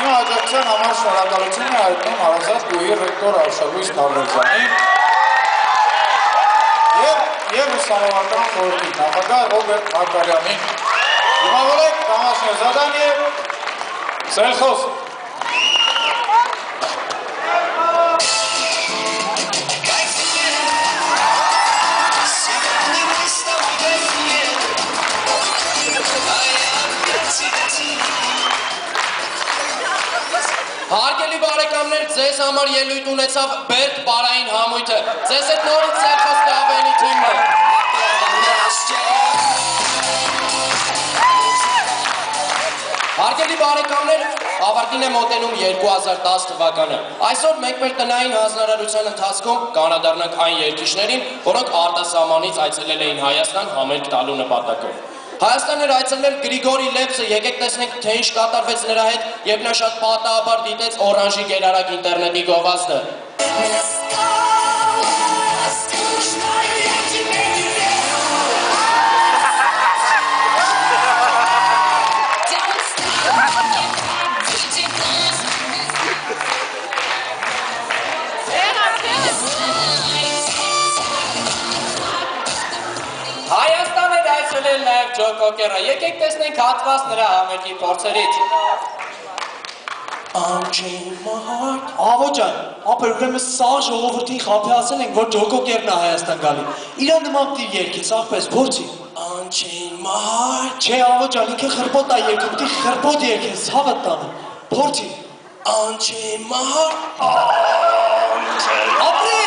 Իմ աջակցության համար շնորհակալություն է հայտնում հարազատ գույի ռեկտոր Արշալույս Նավրոզյանին և ուսանողական խորհրդի նախագահ Ռոբերտ Մակարյանին։ Դիմավորեք домашнее задание սելխոս։ Հարգելի բարեկամներ, ձեզ համար ելույթ ունեցավ Բերդ պարային համույթը։ Ձեզ հետ նորից սելխոս կավենի թիմը։ Հարգելի բարեկամներ, ավարտին է մոտենում 2010 թվականը։ Այսօր մենք մեր տնային հանձնարարության ընթացքում կանրադառնանք այն երգիչներին, որոնք արտասահմանից այցելել էին Հայաստան համերգ տալու նպատակով։ Հայաստան էր այցելել Գրիգորի Լեպսը, եկեք տեսնենք, թե ինչ կատարվեց նրա հետ, երբ նա շատ պատահաբար դիտեց Օրանժի գերարագ ինտերնետի գովազդը։ Հայաստան էր այցելել նաև Ջո Կոկերը, եկեք տեսնենք հատված նրա համերգի փորձերից։ Ահավո ջան, ապեր ուրեմն սա ժողովրդին խաբեացել ենք, որ Ջո Կոկերն է Հայաստան գալի։ Իրա նման տիվ երգեց, ախպես, փորձի։ Անչին մահար։ Չէ, ահավո ջան, ինքը խրբոտ է երգում, տի խրբոտ երգեց, ցավը տանը։ Փորձի։ Անչին մահար։ Ապրի։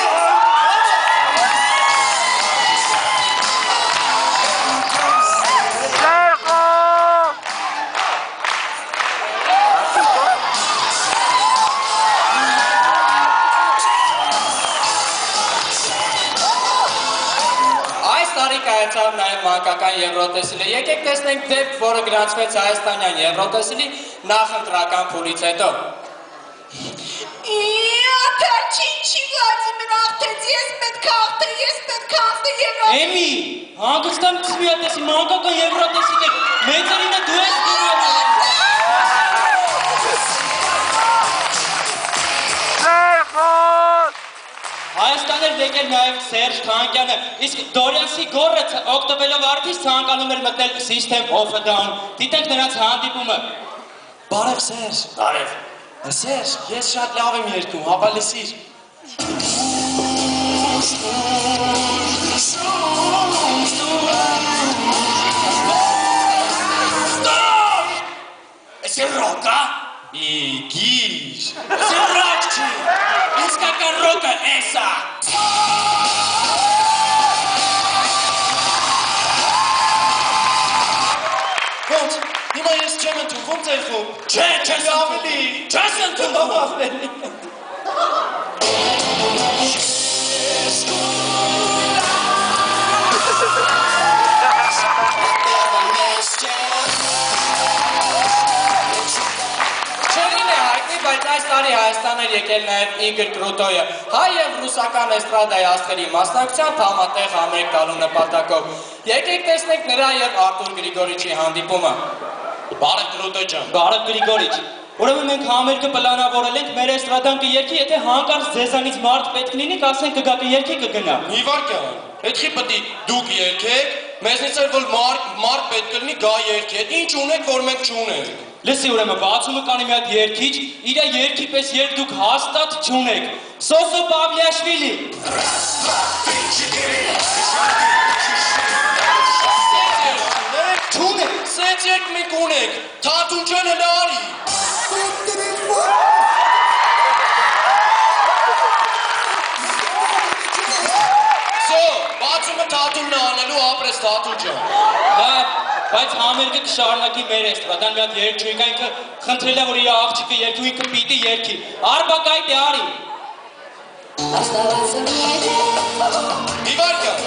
Կայացավ նաև մանկական Եվրոտեսիլը։ Եկեք տեսնենք դեպք, որը գրանցվեց հայաստանյան Եվրոտեսիլի նախընտրական փուլից հետո։ Ինչի Վլադիմիր աղթեց, ես պետք աղթե Եվրոտեսիլ։ Էմի, հանգստամ կսմիատեսի մանկական Եվրոտեսիլ եք, մեծերինը դու ես դուրել։ Հայաստան էր եկել նաև Սերժ Թանկյանը, իսկ Դորյանցի գոռը օգտվելով արդից ցանկանում էր մտնել System of a Down։ Դիտենք նրանց հանդիպումը։ Բարև Սերժ։ Բարև։ Սերժ, ես շատ լավ եմ երգում, հապա լսիր։ Էս է ռոք, հա։ Գիր։ Էս է ռոք չի։ Իսկական ռոկը էս է։ Ոնց, հիմա ես չեմ ընդունվում ձեր խումբ։ Չէ, չես ավելի։ Չես ընդունվում ավելի։ Բայց այս տարի Հայաստան էր եկել նաև Իգոր Կրուտոյը, հայ և ռուսական էստրադայի աստղերի մասնակցությամբ համատեղ համերգ տալու նպատակով։ Եկեք տեսնենք նրա և Արտուր Գրիգորիչի հանդիպումը։ Բարև Կրուտոյ ջան։ Բարև Գրիգորիչ։ Ուրեմն մենք համերգը պլանավորել ենք, մեր էստրադան կերգի, եթե հանկարծ ձեզանից մարդ պետք լինի, կասենք կգա կերգի կգնա։ Իվարկյան, հետքի պտի դուք երգեք, մեզնից էր որ մարդ պետք լինի գա երգի, հետ ինչ ունենք, որ մենք չունենք։ Լսի ուրեմն բացումը կանի մի հատ երգիչ, իրա երգի պես երգ դուք հաստատ չունեք։ Սոսո Պավլիաշվիլի։ Չունեք, սենց երգ մենք ունենք, Թաթուն ջան հլը արի։ Սո, բացումը Թաթունն անելու ապրես Թաթուն ջան։ Լավ, բայց համերգը կշարունակի մեր էստրադան մի հատ երգչուհի կա, ինքը խնդրել է, որ իր աղջիկը երգի, ինքը պիտի երգի։ Արբակայտ է արի։ Իվարկյան,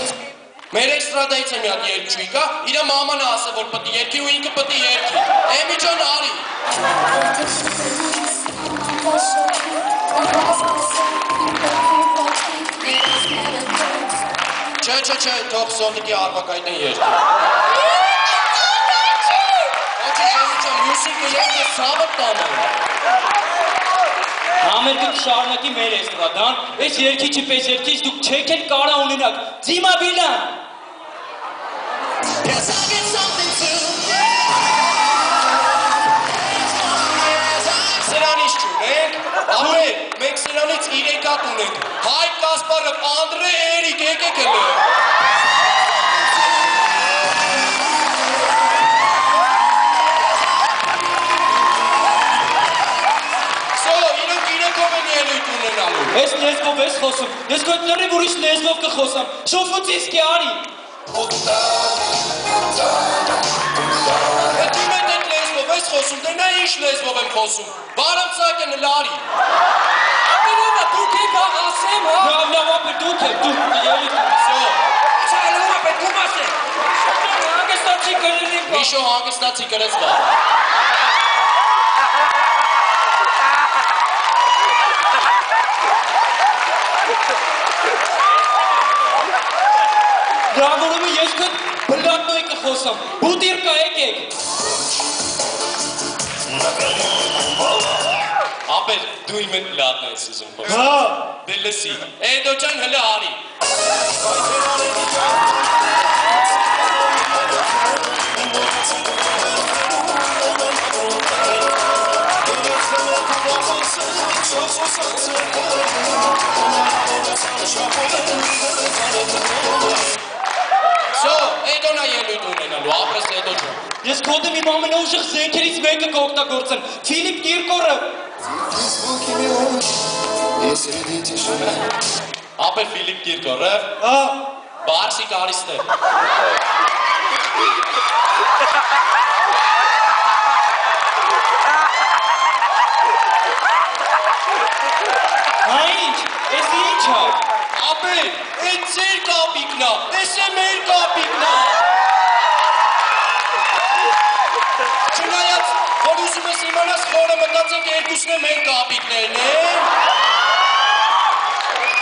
մեր էստրադայից է մի հատ երգչուհի կա, իր մաման է ասել, որ պիտի երգի ու ինքը պիտի երգի։ Էմի ջան արի։ Չէ, թող սովետի արբակայտեն երգի։ Այսինքն ես ցավը տանեմ։ Համերգը կշարունակի մեր էստրադան, այս երգիչի պես երգիչ դուք չեք էլ կարա ունենաք։ Ձիմա Բիլան։ Սրանից չունենք, ապեր, մենք սրանից 3 հատ ունենք, Հայկ Կասպարով, Անդրե Էրիկ, եկեք էլը։ Ես լեզվով ես խոսում, ես գոյտ լրիվ ուրիշ լեզվով կխոսամ, շոֆուցիսկի արի։ Հետի մետ էտ լեզվով ես խոսում, դե նա ինչ լեզվով եմ խոսում, բարամ ծակ են լարի։ Ապերովա, դուք եք ասեմ, հա։ Լավ, ապեր, դուք եք, դուք, ելիք։ Չայլում ապեր, դու մասեք։ Հանգստացի կրելիք։ Միշո հանգստացի կրեց վար։ Դրավորումը ես կդ բլատնոյ կխոսամ, բուտիր կա եկեք։ Ապեր, դու իմ էտ լատն ես ուզում խոսում։ Հա։ Դե լսի, էդո ճան հլը արի։ Սո, էդո նա ելույթ ունենալու, ապրես էդո ճան։ Ես կոդեմ իմ ամենաուժեղ զենքերից մեկը կօգտագործեմ, Ֆիլիպ Կիրկորը։ Ապեր Ֆիլիպ Կիրկորը, Հա։ Բարսիկ արիստե։ Հա ինչ, ես ինչ հա։ Ապեր, էդ ձեր կապիկնա, ես է մեր կապիկնա։ Չնայած, որ ուզում ես իմանաս խորը մտածենք երկուսն է մեր կապիկներն են։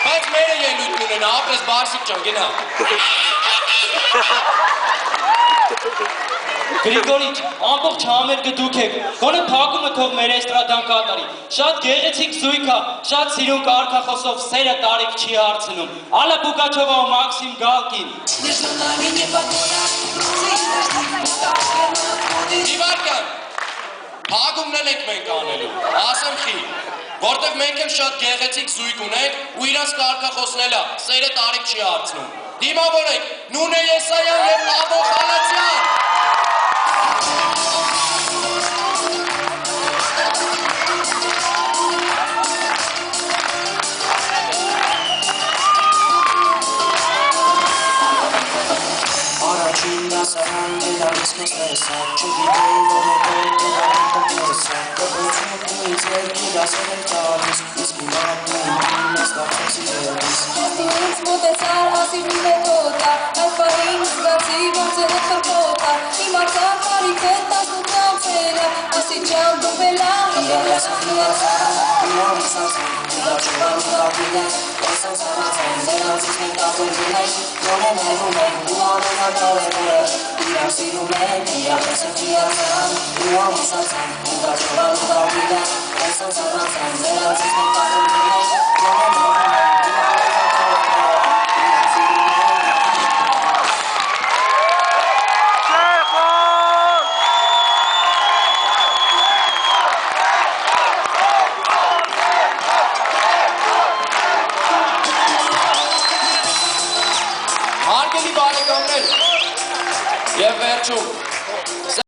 Բայց մերը ելույթ ունենա, ապրես Բարսիկ ճան, գնա։ Գրիգորիչ, ամբողջ համերգը դուք եք, գոնե փակումը թող մեր էստրադան կատարի, շատ գեղեցիկ զույգ ա, շատ սիրուն կարգախոսով սերը տարիք չի հարցնում, Ալա Պուկաչովա ու Մաքսիմ Գալկին։ Իվարկյան, փակումն ենք մենք անելու, ասեմ խի, որտև մենք էլ շատ գեղեցիկ զույգ ունենք ու իրանց կարգախոսնելա, սերը տարիք չի հարցնում։ Դիմավորեք, Նունե Եսայան և Աբո Խալացյան։ Առաջին դասարան գելալիս մեզ տեսակ, չգիտեի, որ եկել գելալին կմեսակ, կպեցում կույց երկի դասեր էլ տալիս, իսկ հիմա նույն ես դարձել սիրելիս։ Ինձ մոտեցար ասիր մի մետոդա, այդ պահին զգացի, որ ձենը խրպոտա, իմացա կարիքը 18 ամսել է, ասի ջան դու բելա, Իրալեսան միացան, իամ իսացան, իլաչուվան ուղակին է, տեսան սանացան, զերացից մենք ապրվում ենք, գոնե նայվում ենք, ու անունատարերը, իրար սիրում ենք, իրալեսան միացան, իամ իսացան, իլաչուվան ուղակին է, տեսան սանացան, զերացից մենք ապրվում ենք, գոնե նայվում ենք, Հարգելի բարեկամներ, և վերջում,